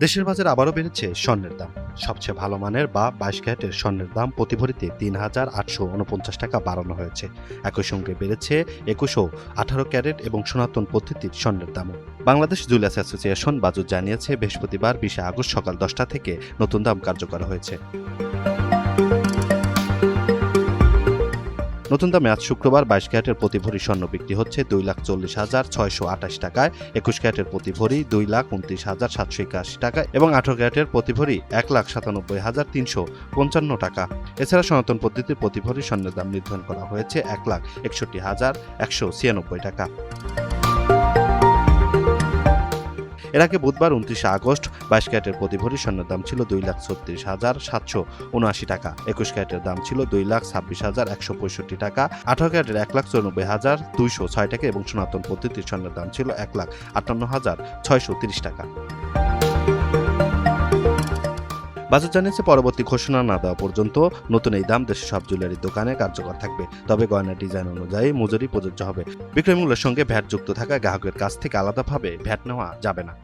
দেশের বাজারে আবারও বেড়েছে স্বর্ণের দাম। সবচেয়ে ভালো মানের বা 22 ক্যারেটের স্বর্ণের দাম প্রতি ভরিতে ৩,৮৪৯ টাকা বাড়ানো হয়েছে। একই সঙ্গে বেড়েছে ২১ ও 18 ক্যারেট এবং সনাতন পদ্ধতির স্বর্ণের দামও। বাংলাদেশ জুয়েলার্স অ্যাসোসিয়েশন বাজুট জানিয়েছে, বৃহস্পতিবার 20 আগস্ট সকাল 10টা থেকে নতুন দাম কার্যকর হয়েছে। নতুন দামে আজ শুক্রবার 22 ক্যারেটের প্রতি ভরি স্বর্ণ বিক্রি হচ্ছে 2,40,628 টাকায়, 21 ক্যারেটের প্রতি ভরি 2,29,781 টাকা এবং 18 ক্যারেটের প্রতি ভরি 1,97,355 টাকা। এছাড়া সনাতন পদ্ধতির প্রতি ভরি স্বর্ণের দাম নির্ধারণ করা হয়েছে 1,61,196 টাকা। এর আগে বুধবার 29 আগস্ট 22 ক্যারেটের প্রতি ভরি স্বর্ণের দাম ছিল 2,36,779 টাকা, 21 ক্যারেটের দাম ছিল 2,26,165 টাকা, 18 ক্যারেটের 1,94,206 টাকা এবং সনাতন পদ্ধতির স্বর্ণের দাম ছিল 1,58,630 টাকা। বাজার জানিয়েছে, পরবর্তী ঘোষণা না দেওয়া পর্যন্ত নতুন এই দাম দেশের সব জুয়েলারির দোকানে কার্যকর থাকবে। তবে গয়নার ডিজাইন অনুযায়ী মজুরি প্রযোজ্য হবে। বিক্রয় মূল্যের সঙ্গে ভ্যাট যুক্ত থাকা গ্রাহকের কাছ থেকে আলাদাভাবে ভ্যাট নেওয়া যাবে না।